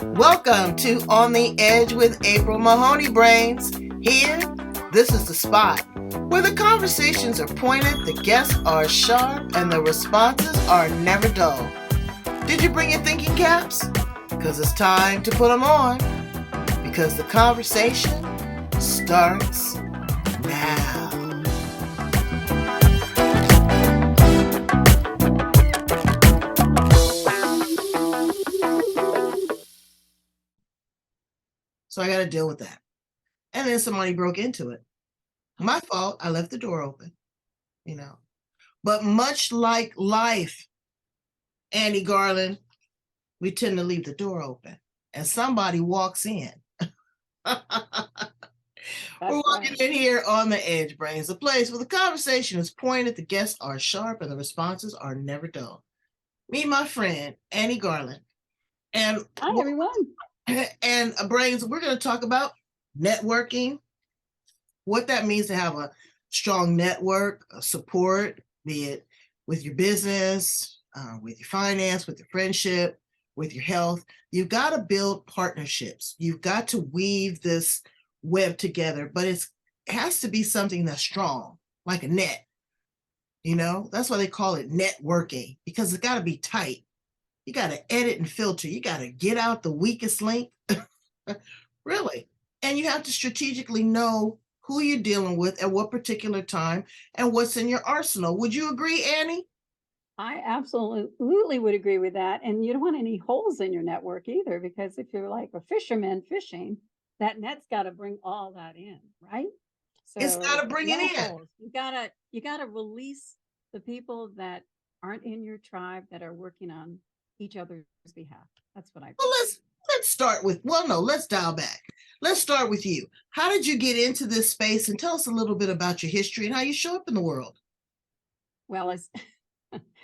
Welcome to On the Edge with April Mahoney Brains. Here, this is the spot where the conversations are pointed, the guests are sharp, and the responses are never dull. Did you bring your thinking caps? Because it's time to put them on. Because the conversation starts now. So I got to deal with that. And then somebody broke into it. My fault. I left the door open, But much like life, Anne Garland, we tend to leave the door open and somebody walks in. We're walking in here on the Edge Brains, a place where the conversation is pointed, the guests are sharp, and the responses are never dull. Meet my friend, Anne Garland. And hi, everyone. And Brains, we're going to talk about networking, what that means to have a strong network, support, be it with your business, with your finance, with your friendship, with your health. You've got to build partnerships. You've got to weave this web together, but it has to be something that's strong, like a net. That's why they call it networking, because it's got to be tight. You got to edit and filter. You got to get out the weakest link. Really. And you have to strategically know who you're dealing with at what particular time and what's in your arsenal. Would you agree, Annie? I absolutely would agree with that. And you don't want any holes in your network either, because if you're like a fisherman fishing, that net's got to bring all that in, right? So it's got to bring it in. Holes. You gotta release the people that aren't in your tribe, that are working on each other's behalf. That's what I. Well, let's start with. Well, no, let's dial back. Let's start with you. How did you get into this space, and tell us a little bit about your history and how you show up in the world? Well,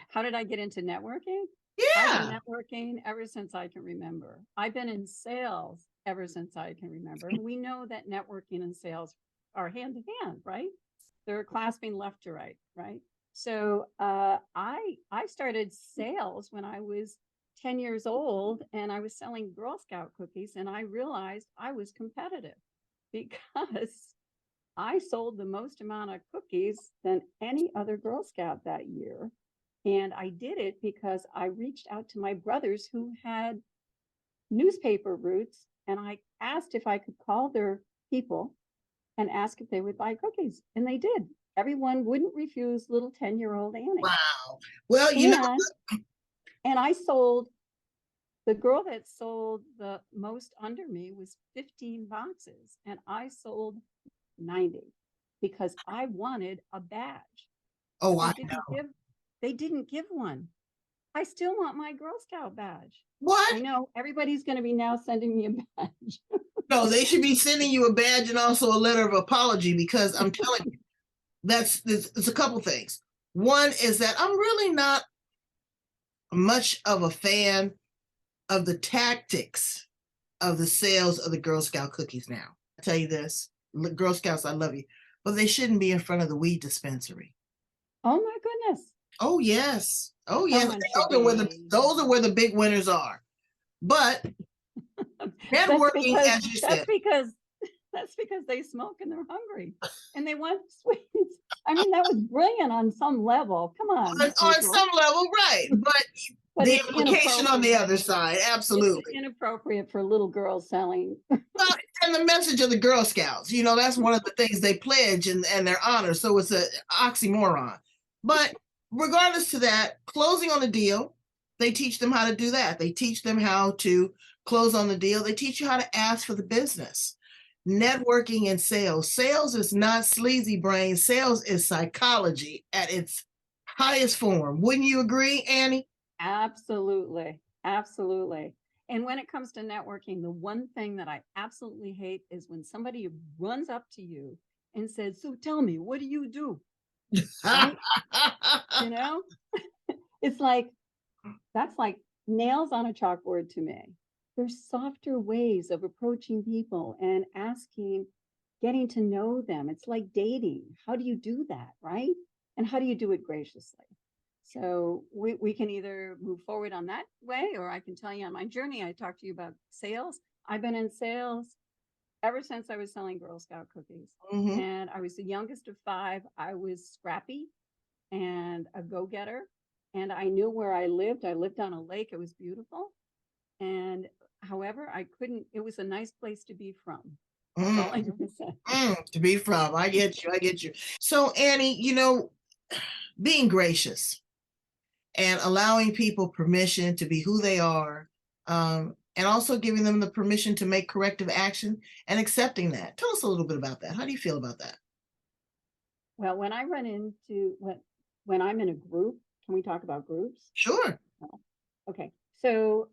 how did I get into networking? Yeah, I've been networking ever since I can remember. I've been in sales ever since I can remember. We know that networking and sales are hand to hand, right? They're clasping left to right, right? So I started sales when I was 10 years old, and I was selling Girl Scout cookies, and I realized I was competitive because I sold the most amount of cookies than any other Girl Scout that year. And I did it because I reached out to my brothers who had newspaper roots, and I asked if I could call their people and ask if they would buy cookies. And they did. Everyone wouldn't refuse little 10-year-old Annie. Wow. Well, and I sold, the girl that sold the most under me was 15 boxes, and I sold 90 because I wanted a badge. Oh, I know. They didn't give one. I still want my Girl Scout badge. What? I know everybody's going to be now sending me a badge. No, they should be sending you a badge and also a letter of apology, because I'm telling you, it's a couple things. One is that I'm really not much of a fan of the tactics of the sales of the Girl Scout cookies now. I tell you this, Girl Scouts, I love you, but they shouldn't be in front of the weed dispensary. Oh my goodness. Oh yes. Oh yes. Those are where the big winners are. But networking, as you said. That's because they smoke and they're hungry and they want sweets. I mean, that was brilliant on some level. Come on. On some level, right. But the implication on the other side, absolutely. It's inappropriate for little girls selling. And the message of the Girl Scouts, that's one of the things they pledge and their honor. So it's an oxymoron. But regardless to that, closing on a deal, they teach them how to do that. They teach them how to close on the deal. They teach you how to ask for the business. Networking and sales. Sales is not sleazy brain. Sales is psychology at its highest form. Wouldn't you agree, Annie? Absolutely. Absolutely. And when it comes to networking, the one thing that I absolutely hate is when somebody runs up to you and says, "So tell me, what do you do?" Right? It's like, that's like nails on a chalkboard to me. There's softer ways of approaching people and asking, getting to know them. It's like dating. How do you do that, right? And how do you do it graciously? So we can either move forward on that way, or I can tell you on my journey. I talked to you about sales. I've been in sales ever since I was selling Girl Scout cookies. Mhm. And I was the youngest of 5. I was scrappy and a go-getter. And I knew where I lived. I lived on a lake. It was beautiful. And however, I couldn't, it was a nice place to be from. That's all I'm going to say. To be from. I get you. I get you. So, Annie, being gracious and allowing people permission to be who they are, and also giving them the permission to make corrective action and accepting that. Tell us a little bit about that. How do you feel about that? Well, when I run into when I'm in a group, can we talk about groups? Sure. Okay. So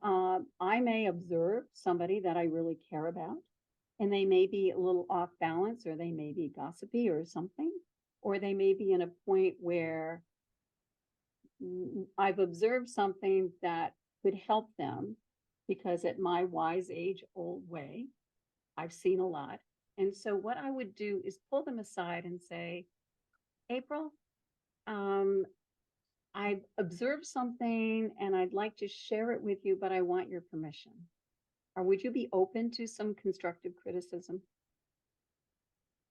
I may observe somebody that I really care about, and they may be a little off balance, or they may be gossipy or something, or they may be in a point where I've observed something that could help them, because at my wise age, old way, I've seen a lot. And so what I would do is pull them aside and say, April, I've observed something and I'd like to share it with you, but I want your permission. Or would you be open to some constructive criticism?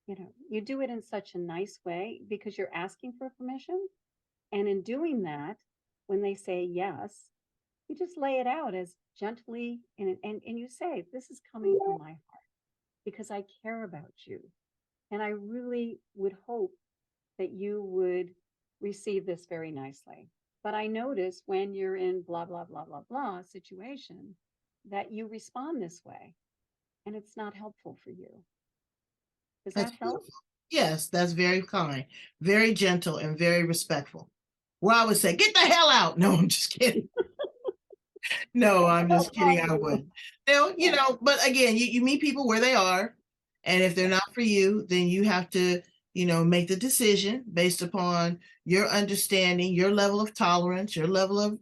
You do it in such a nice way because you're asking for permission. And in doing that, when they say yes, you just lay it out as gently, and you say, this is coming from my heart because I care about you. And I really would hope that you would receive this very nicely. But I notice when you're in blah, blah, blah, blah, blah situation that you respond this way, and it's not helpful for you. Does That's that help? beautiful. Yes, that's very kind, very gentle, and very respectful. Well, I would say, get the hell out. No, I'm just kidding. No, I'm just kidding. I would. But again, you meet people where they are. And if they're not for you, then you have to, make the decision based upon your understanding, your level of tolerance, your level of,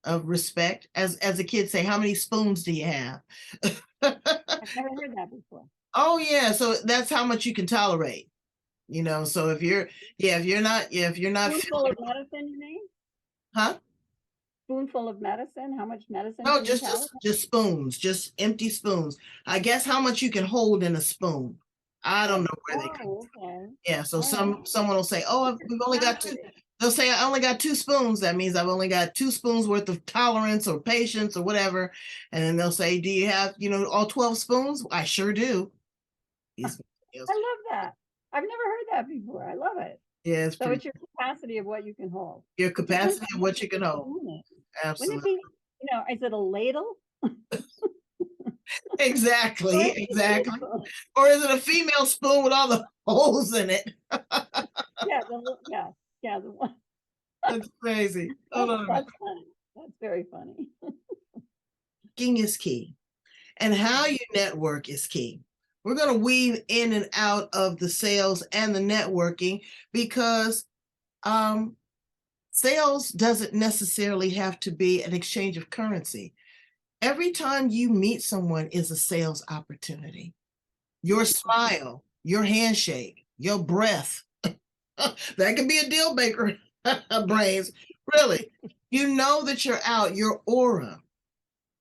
of respect. As the kids say, how many spoons do you have? I've never heard that before. Oh yeah. So that's how much you can tolerate. So if you're not Spoonful of medicine, you mean? huh? Spoonful of medicine? How much medicine No, can you tolerate? just spoons, just empty spoons. I guess how much you can hold in a spoon. I don't know where they come from. Okay. Yeah, so All someone will say, "Oh, we've only got 2." They'll say, "I only got 2 spoons." That means I've only got 2 spoons worth of tolerance or patience or whatever. And then they'll say, "Do you have, all 12 spoons?" I sure do. I love that. I've never heard that before. I love it. Yeah, So it's your capacity of what you can hold. your capacity of what you can hold. Wouldn't Absolutely. it be, is it a ladle? Exactly. Or is it a female spoon with all the holes in it? Yeah, the one. That's crazy. Hold on a minute. That's funny. That's very funny. Networking is key, and how you network is key. We're going to weave in and out of the sales and the networking because sales doesn't necessarily have to be an exchange of currency. Every time you meet someone is a sales opportunity. Your smile, your handshake, your breath, that can be a deal maker. Brains, really. You know that you're out, your aura.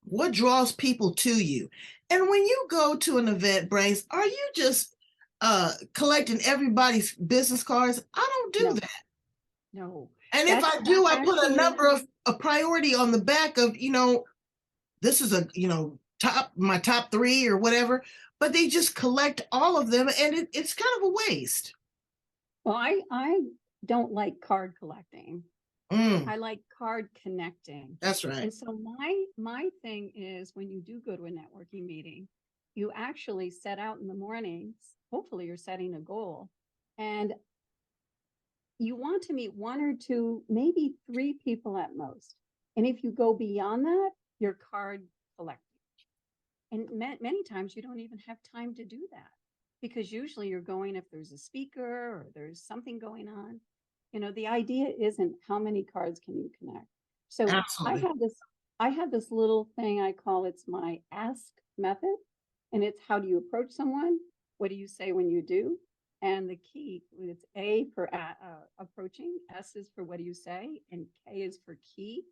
What draws people to you? And when you go to an event, Brains, are you just collecting everybody's business cards? I don't do that. No. And if I do, I put a number of a priority on the back of, this is my top 3 or whatever, but they just collect all of them, and it's kind of a waste. Well, I don't like card collecting. I like card connecting. That's right. And so my thing is, when you do go to a networking meeting, you actually set out in the mornings. Hopefully you're setting a goal, and you want to meet 1 or 2, maybe 3 people at most. And if you go beyond that, you're card collecting. And many times you don't even have time to do that, because usually you're going if there's a speaker or there's something going on. The idea isn't how many cards can you connect. So absolutely. I have this little thing I call, it's my ask method. And it's, how do you approach someone? What do you say when you do? And the key, it's A for approaching, S is for what do you say, and K is for key,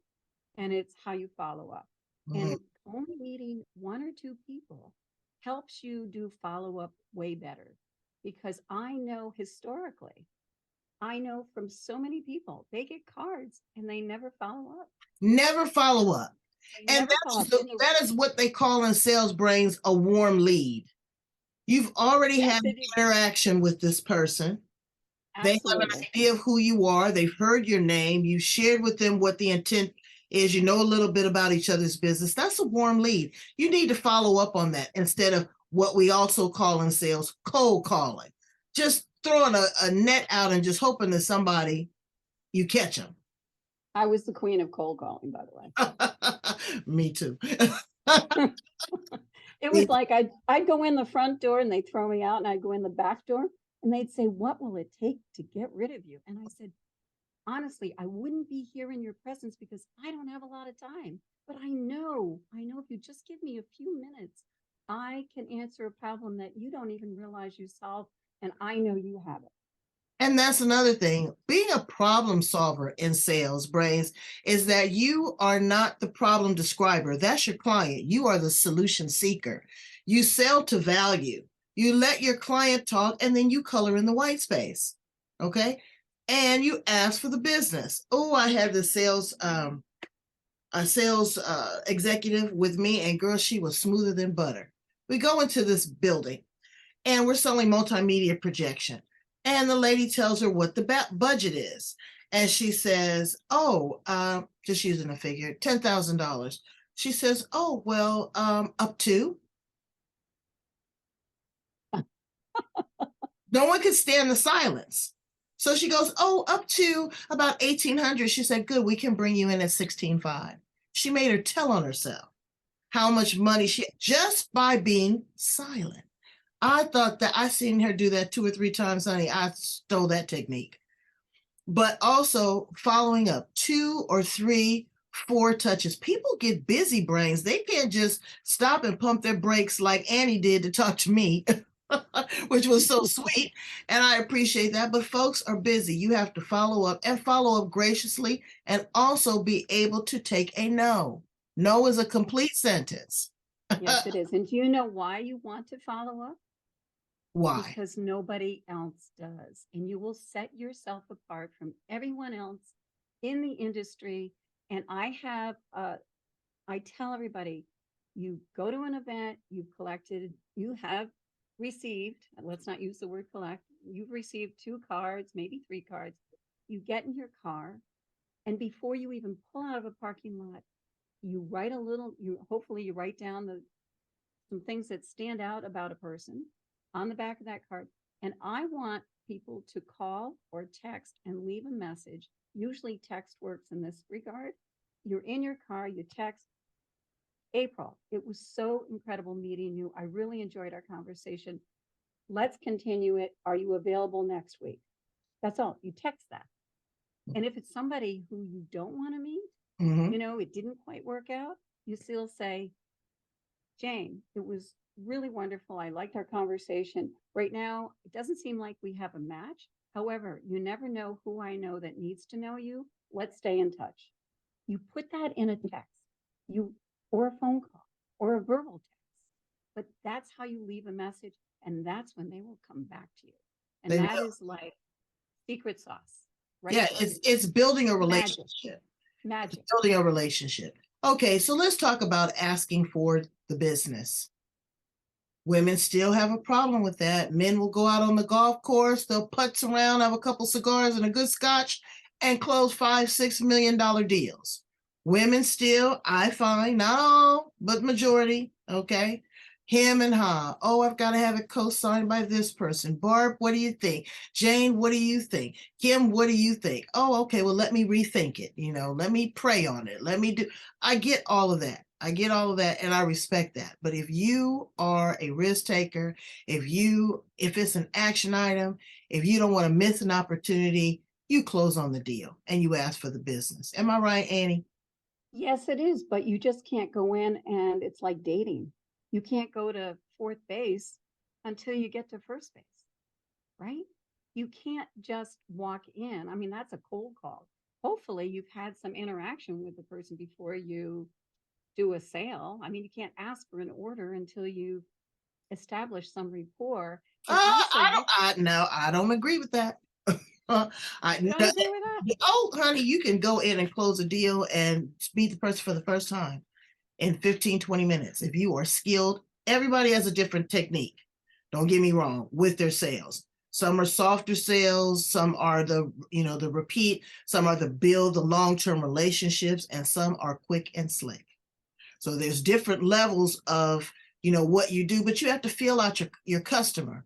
and it's how you follow up. Mm. And only meeting one or two people helps you do follow up way better. Because I know historically, I know from so many people, they get cards and they never follow up. Never follow up. They And never follow up. that is what they call in sales brains a warm lead. You've already Yes, had it is. interaction with this person. They have an Absolutely. idea of who you are. They've heard your name. You shared with them what the intent is. You know a little bit about each other's business. That's a warm lead. You need to follow up on that instead of what we also call in sales cold calling. Just throwing a net out and just hoping that somebody, you catch them. I was the queen of cold calling, by the way. Me too. It was like I'd go in the front door and they'd throw me out, and I'd go in the back door and they'd say, "What will it take to get rid of you?" And I said, "Honestly, I wouldn't be here in your presence because I don't have a lot of time. But I know if you just give me a few minutes, I can answer a problem that you don't even realize you solved, and I know you have it." And that's another thing. Being a problem solver in sales, brains, is that you are not the problem describer. That's your client. You are the solution seeker. You sell to value. You let your client talk, and then you color in the white space. Okay. And you ask for the business. Oh, I had the sales executive with me, and girl, she was smoother than butter. We go into this building and we're selling multimedia projection. And the lady tells her what the budget is. And she says, oh, just using a figure, $10,000. She says, oh, well, up to. No one could stand the silence. So she goes, oh, up to about 1,800. She said, good, we can bring you in at 16.5. She made her tell on herself how much money she, just by being silent. I thought that I seen her do that 2 or 3 times, honey. I stole that technique. But also following up 2 or 3, 4 touches. People get busy brains. They can't just stop and pump their brakes like Annie did to talk to me, which was so sweet. And I appreciate that. But folks are busy. You have to follow up and follow up graciously, and also be able to take a no. No is a complete sentence. Yes, it is. And do you know why you want to follow up? Why? Because nobody else does. And you will set yourself apart from everyone else in the industry. And I tell everybody, you go to an event, you've collected, you have received, let's not use the word collect, you've received 2 cards, maybe 3 cards. You get in your car, and before you even pull out of a parking lot, you write hopefully you write down some things that stand out about a person on the back of that card. And I want people to call or text and leave a message. Usually text works in this regard. You're in your car, you text, April, it was so incredible meeting you. I really enjoyed our conversation. Let's continue it. Are you available next week? That's all. You text that. And if it's somebody who you don't want to meet, it didn't quite work out, you still say, Jane, it was really wonderful. I liked our conversation. Right now, it doesn't seem like we have a match. However, you never know who I know that needs to know you. Let's stay in touch. You put that in a text, or a phone call, or a verbal text. But that's how you leave a message, and that's when they will come back to you. And that is like secret sauce. Right? Yeah, it's building a relationship. Magic. It's building a relationship. Okay, so let's talk about asking for the business. Women still have a problem with that. Men will go out on the golf course, they'll putz around, have a couple cigars and a good scotch, and close $5-6 million deals. Women still, I find, not all, but majority, okay, him and ha. Oh, I've got to have it co-signed by this person. Barb, what do you think? Jane, what do you think? Kim, what do you think? Oh, okay, well, let me rethink it. Let me pray on it. I get all of that. And I respect that. But if you are a risk taker, if it's an action item, if you don't want to miss an opportunity, you close on the deal and you ask for the business. Am I right, Annie? Yes, it is. But you just can't go in, and it's like dating. You can't go to 4th base until you get to first base. right? You can't just walk in. I mean, that's a cold call. Hopefully, you've had some interaction with the person before you do a sale. I mean, you can't ask for an order until you've established some rapport. And also, I don't agree with that. you don't agree with that? Oh, honey, you can go in and close a deal and meet the person for the first time in 15, 20 minutes. If you are skilled, everybody has a different technique. Don't get me wrong with their sales. Some are softer sales, some are the repeat, some are the build the long-term relationships, and some are quick and slick. So there's different levels of, what you do, but you have to feel out your customer.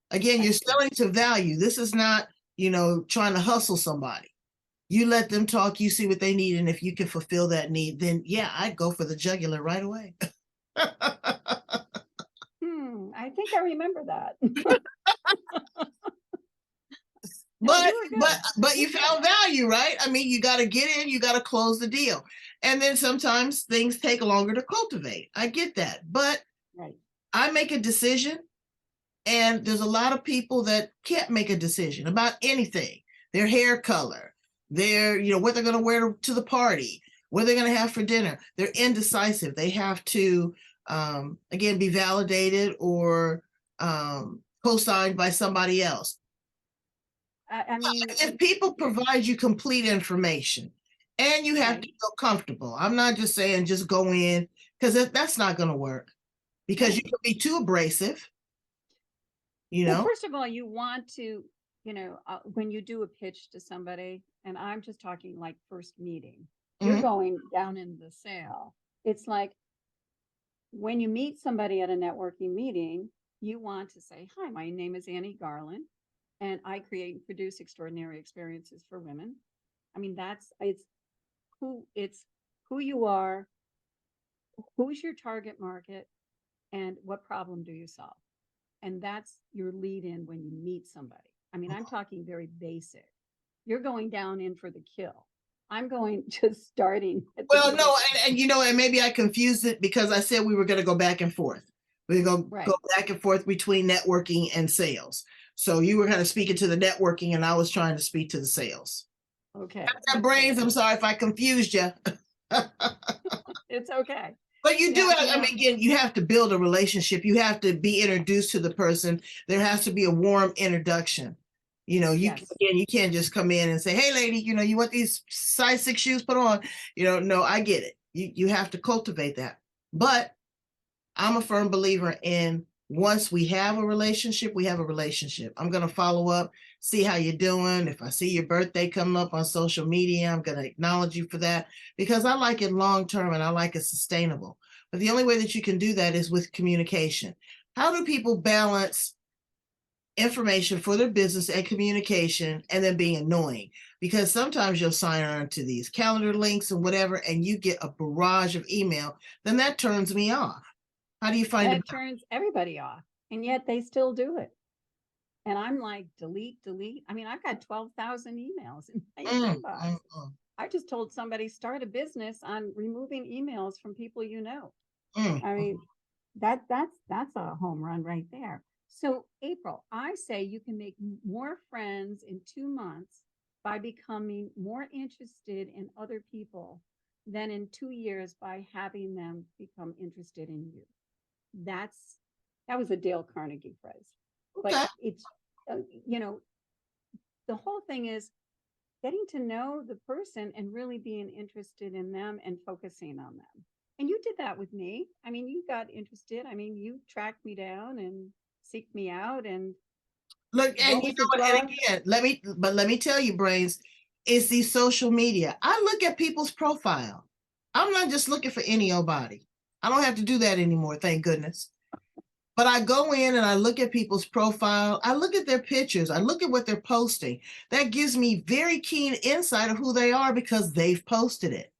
Again, you're selling to value. This is not, trying to hustle somebody. You let them talk, you see what they need, and if you can fulfill that need, then yeah, I'd go for the jugular right away. I think I remember that. But you found value, right? I mean, you got to get in, you got to close the deal. And then sometimes things take longer to cultivate. I get that. But right. I make a decision, and there's a lot of people that can't make a decision about anything. Their hair color, their, what they're going to wear to the party, what they're going to have for dinner. They're indecisive. They have to, again, be validated or co-signed by somebody else. I mean, if people provide you complete information and you have to feel comfortable, I'm not just saying just go in, because that's not going to work, because you can be too abrasive. Well, first of all, you want to, when you do a pitch to somebody, and I'm just talking like first meeting, you're going down in the sale. It's like when you meet somebody at a networking meeting, you want to say, hi, my name is Anne Garland, and I create and produce extraordinary experiences for women. I mean, it's who you are, who's your target market, and what problem do you solve? And that's your lead in when you meet somebody. I mean, I'm talking very basic. You're going down in for the kill. I'm going just starting. Well, no, and maybe I confused it because I said we were going to go back and forth. We're going to go back and forth between networking and sales. So you were kind of speaking to the networking, and I was trying to speak to the sales. Okay. Brains, I'm sorry if I confused you. It's okay. But you do, I mean, again, you have to build a relationship. You have to be introduced to the person. There has to be a warm introduction. You can't just come in and say, hey, lady, you want these size 6 shoes put on? No, I get it. You have to cultivate that. But I'm a firm believer in once we have a relationship, we have a relationship. I'm going to follow up, see how you're doing. If I see your birthday come up on social media, I'm going to acknowledge you for that, because I like it long term and I like it sustainable. But the only way that you can do that is with communication. How do people balance information for their business and communication and then being annoying? Because sometimes you'll sign on to these calendar links and whatever, and you get a barrage of email, then that turns me off. How do you find it? Turns everybody off, and yet they still do it. And I'm like, delete. I mean, I've got 12,000 emails in my inbox. I just told somebody, start a business on removing emails from people you know. I mean, that's a home run right there. So April, I say you can make more friends in 2 months by becoming more interested in other people than in 2 years by having them become interested in you. That was a Dale Carnegie phrase. Okay. But it's, the whole thing is getting to know the person and really being interested in them and focusing on them. And you did that with me. I mean, you got interested. I mean, you tracked me down and seeked me out. And look, and and again, let me tell you, Brains, it's the social media. I look at people's profile. I'm not just looking for any old body. I don't have to do that anymore, thank goodness. But I go in and I look at people's profile. I look at their pictures. I look at what they're posting. That gives me very keen insight of who they are because they've posted it.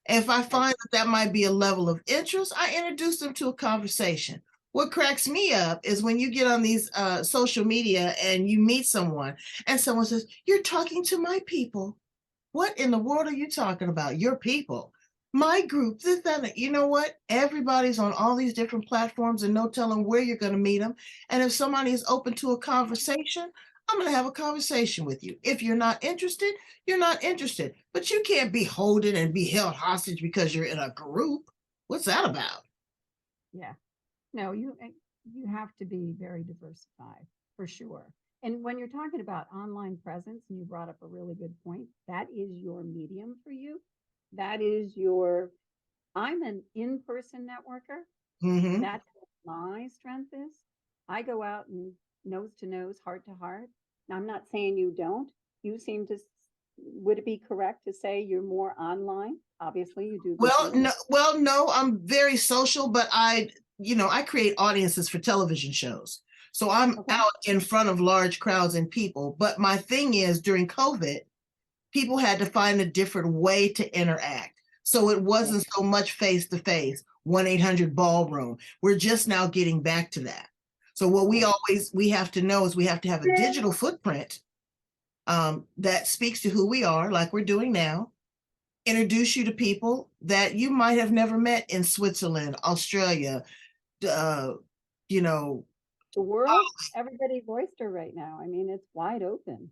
If I find that might be a level of interest, I introduce them to a conversation. What cracks me up is when you get on these social media and you meet someone and someone says, you're talking to my people. What in the world are you talking about? Your people. My group, this, that, you know what? Everybody's on all these different platforms and no telling where you're going to meet them. And if somebody is open to a conversation, I'm going to have a conversation with you. If you're not interested, you're not interested. But you can't be holding and be held hostage because you're in a group. What's that about? Yeah. No, you have to be very diversified for sure. And when you're talking about online presence, and you brought up a really good point, that is your medium for you. That is your, I'm an in-person networker. Mm-hmm. That's what my strength is. I go out and nose to nose, heart to heart. Now, I'm not saying you don't. You seem to, would it be correct to say you're more online? Obviously, you do the Zoom. No, I'm very social, but I create audiences for television shows. So I'm Okay. out in front of large crowds and people. But my thing is during COVID, people had to find a different way to interact. So it wasn't so much face to face, 1-800 ballroom. We're just now getting back to that. So what we have to know is we have to have a digital footprint that speaks to who we are, like we're doing now, introduce you to people that you might have never met in Switzerland, Australia, you know. The world, everybody's oyster right now. I mean, it's wide open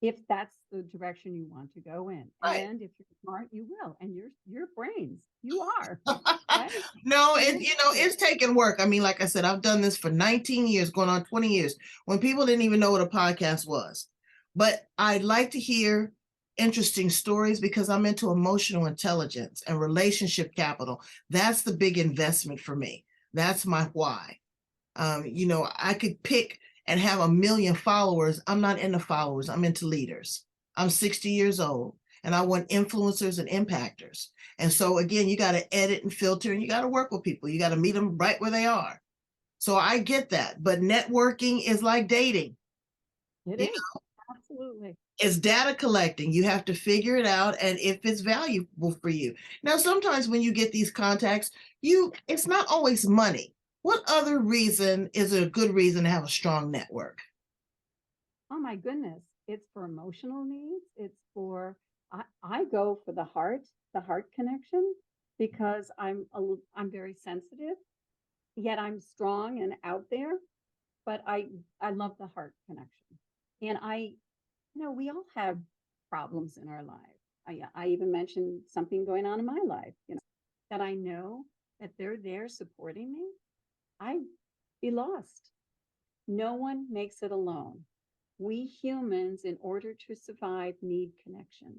if that's the direction you want to go in. Right. And if you're smart, you will. And your brains, you are. Right? No, it's taken work. I mean, like I said, I've done this for 19 years, going on 20 years, when people didn't even know what a podcast was. But I'd like to hear interesting stories because I'm into emotional intelligence and relationship capital. That's the big investment for me. That's my why. I could pick and have 1 million followers. I'm not into followers. I'm into leaders. I'm 60 years old and I want influencers and impactors. And so again, you got to edit and filter and you got to work with people. You got to meet them right where they are. So I get that. But networking is like dating. It is. Absolutely. It's data collecting. You have to figure it out and if it's valuable for you. Now, sometimes when you get these contacts, it's not always money. What other reason is a good reason to have a strong network? Oh my goodness. It's for emotional needs. It's for, I go for the heart connection, because I'm very sensitive, yet I'm strong and out there, but I love the heart connection. And we all have problems in our life. I even mentioned something going on in my life, that I know that they're there supporting me. I'd be lost. No one makes it alone. We humans, in order to survive, need connection.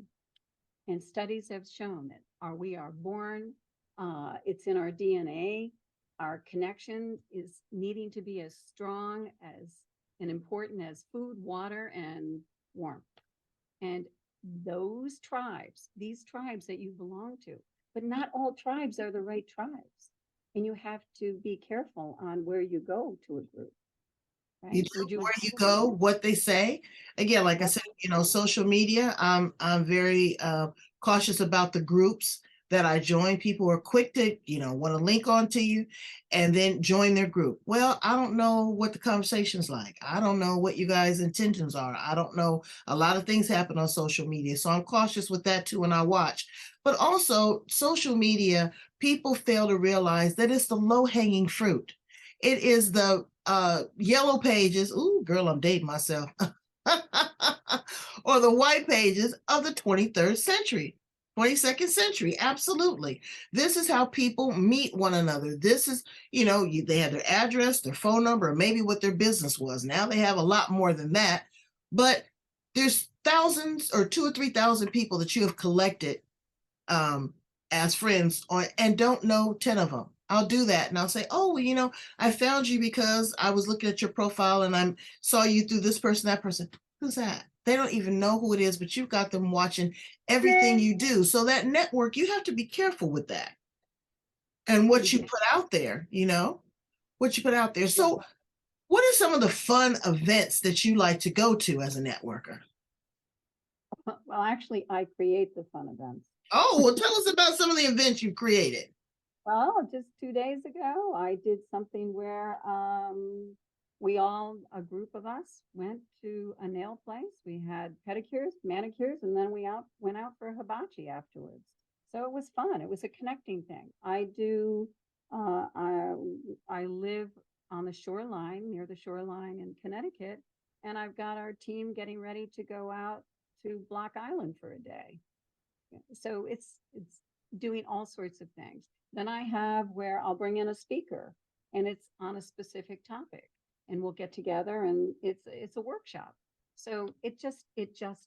And studies have shown that we are born, it's in our DNA. Our connection is needing to be as strong as and important as food, water, and warmth. And these tribes that you belong to, but not all tribes are the right tribes. And you have to be careful on where you go to a group. You Right? do where you go, what they say. Again, like I said, social media, I'm very cautious about the groups that I join. People are quick to, want to link onto you and then join their group. Well, I don't know what the conversation's like. I don't know what you guys' intentions are. I don't know. A lot of things happen on social media. So I'm cautious with that too when I watch. But also social media, people fail to realize that it's the low-hanging fruit. It is the yellow pages. Ooh, girl, I'm dating myself. Or the white pages of the 23rd century, 22nd century. Absolutely. This is how people meet one another. This is, they had their address, their phone number, or maybe what their business was. Now they have a lot more than that. But there's thousands or 2,000 or 3,000 people that you have collected as friends and don't know 10 of them. I'll do that and I'll say, oh, I found you because I was looking at your profile and I saw you through this person, that person. Who's that? They don't even know who it is, but you've got them watching everything you do. So that network, you have to be careful with that. And what you put out there, what you put out there. So what are some of the fun events that you like to go to as a networker? Well, actually, I create the fun events. Oh, well, tell us about some of the events you've created. Well, just 2 days ago, I did something where a group of us went to a nail place. We had pedicures, manicures, and then we went out for hibachi afterwards. So it was fun. It was a connecting thing. I live on the shoreline, near the shoreline in Connecticut, and I've got our team getting ready to go out to Block Island for a day. So it's doing all sorts of things. Then I have where I'll bring in a speaker and it's on a specific topic and we'll get together and it's a workshop. So it just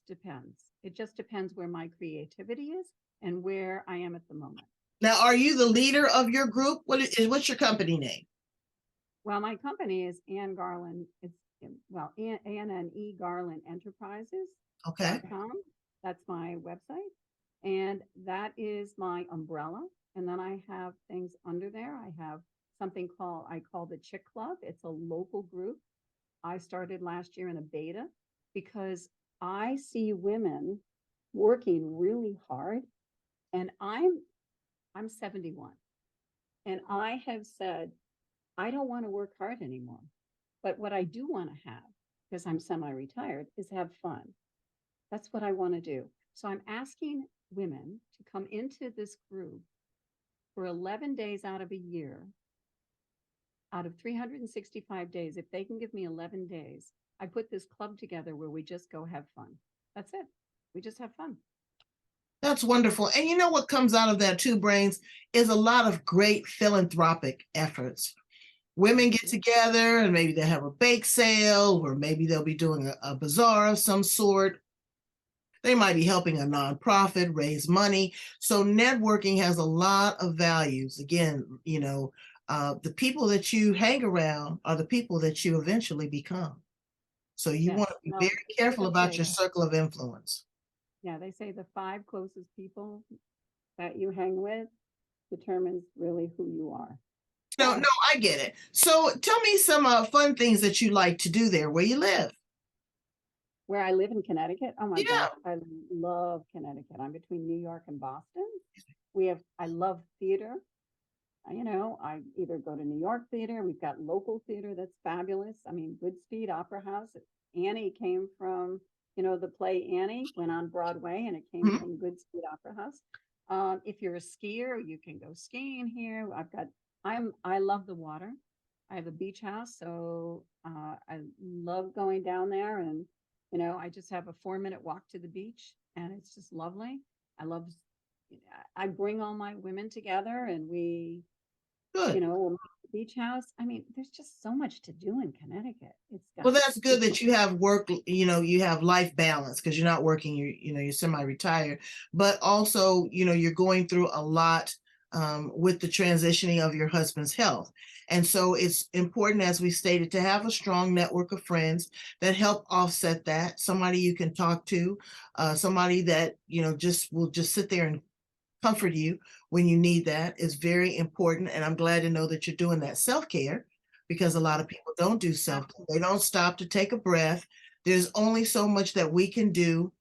depends. It just depends where my creativity is and where I am at the moment. Now, are you the leader of your group? What's your company name? Well, my company is Anne Garland. It's ANNE Garland Enterprises. Okay. That's my website. And that is my umbrella. And then I have things under there. I have something I call the Chick Club. It's a local group. I started last year in a beta because I see women working really hard. And I'm 71. And I have said, I don't want to work hard anymore. But what I do want to have, because I'm semi-retired, is have fun. That's what I want to do. So I'm asking women to come into this group for 11 days out of a year, out of 365 days. If they can give me 11 days, I put this club together where we just go have fun. That's it. We just have fun. That's wonderful. And you know what comes out of that too, Brains, is a lot of great philanthropic efforts. Women get together and maybe they have a bake sale, or maybe they'll be doing a bazaar of some sort. They might be helping a nonprofit raise money. So networking has a lot of values. Again, the people that you hang around are the people that you eventually become. So you want to be very careful about your circle of influence. Yeah, they say the 5 closest people that you hang with determines really who you are. No, I get it. So tell me some fun things that you like to do there where you live. Where I live in Connecticut? Oh my God, I love Connecticut. I'm between New York and Boston. I love theater. I either go to New York theater. We've got local theater that's fabulous. I mean, Goodspeed Opera House. Annie came from, the play Annie went on Broadway and it came from Goodspeed Opera House. If you're a skier, you can go skiing here. I love the water. I have a beach house, so I love going down there, and I just have a 4-minute walk to the beach, and it's just lovely. I bring all my women together, and we'll make the beach house. I mean, there's just so much to do in Connecticut. Well, that's good that you have work, you have life balance because you're not working, you're semi-retired, but also, you're going through a lot with the transitioning of your husband's health. And so it's important, as we stated, to have a strong network of friends that help offset that. Somebody you can talk to, somebody that, will just sit there and comfort you when you need that is very important. And I'm glad to know that you're doing that self-care, because a lot of people don't do self-care. They don't stop to take a breath. There's only so much that we can do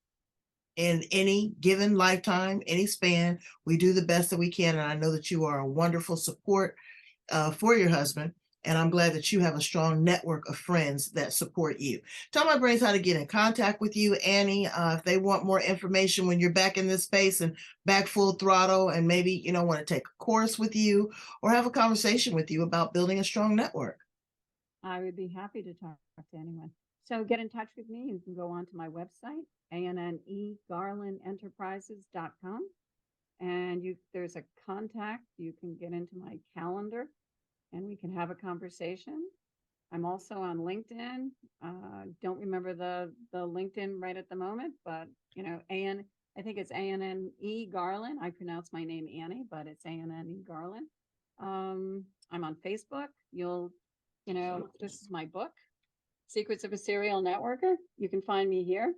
in any given lifetime, any span. We do the best that we can. And I know that you are a wonderful support for your husband. And I'm glad that you have a strong network of friends that support you. Tell my brains how to get in contact with you, Annie, if they want more information when you're back in this space and back full throttle, and maybe, want to take a course with you or have a conversation with you about building a strong network. I would be happy to talk to anyone. So get in touch with me. You can go on to my website, ANNEGarlandEnterprises.com. And there's a contact. You can get into my calendar and we can have a conversation. I'm also on LinkedIn. Don't remember the LinkedIn right at the moment, but I think it's ANNE Garland. I pronounce my name Annie, but it's ANNE Garland. I'm on Facebook. This is my book, Secrets of a Serial Networker. You can find me here.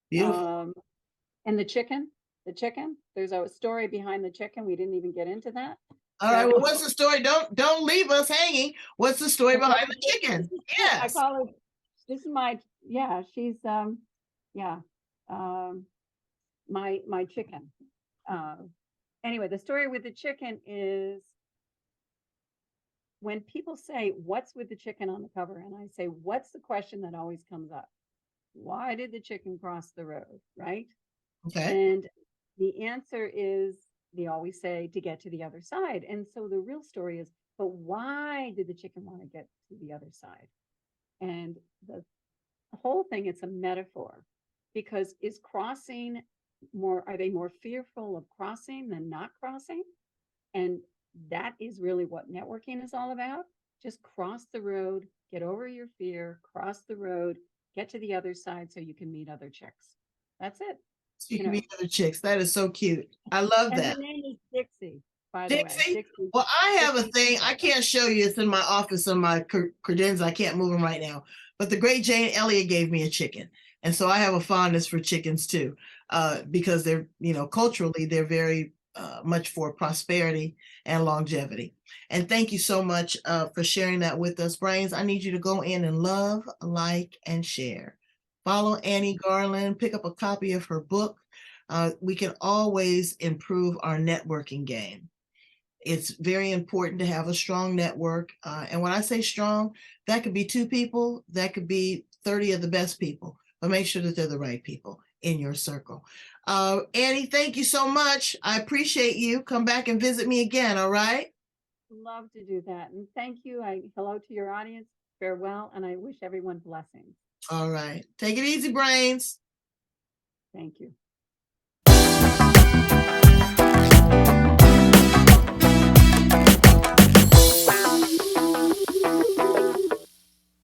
Beautiful. And the chicken, there's a story behind the chicken. We didn't even get into that. All right. Well, what's the story? Don't leave us hanging. What's the story behind the chicken? Yes. I call it. This is my. Yeah, she's. My chicken. Anyway, the story with the chicken is when people say, "What's with the chicken on the cover?" and I say, "What's the question that always comes up? Why did the chicken cross the road?" Right? Okay. And the answer is, they always say, to get to the other side. And so the real story is, but why did the chicken want to get to the other side? And whole thing, it's a metaphor, because is crossing more, are they more fearful of crossing than not crossing? And that is really what networking is all about. Just cross the road, get over your fear, cross the road, get to the other side so you can meet other chicks. That's it. So you You can know, meet other chicks. That is so cute. I love and that. her name is Dixie, by the way. Dixie? Dixie. Well, I have a Dixie. thing. I can't show you. It's in my office on my credenza. I can't move them right now. But the great Jane Elliott gave me a chicken. And so I have a fondness for chickens too, because they're, culturally, they're very much for prosperity and longevity. And thank you so much for sharing that with us, Brains. I need you to go in and love, like, and share. Follow Annie Garland, pick up a copy of her book. We can always improve our networking game. It's very important to have a strong network. And when I say strong, that could be 2 people, that could be 30 of the best people, but make sure that they're the right people in your circle. Annie, thank you so much. I appreciate you. Come back and visit me again, all right? Love to do that. And thank you. Hello to your audience. Farewell. And I wish everyone blessings. All right. Take it easy, Brains. Thank you.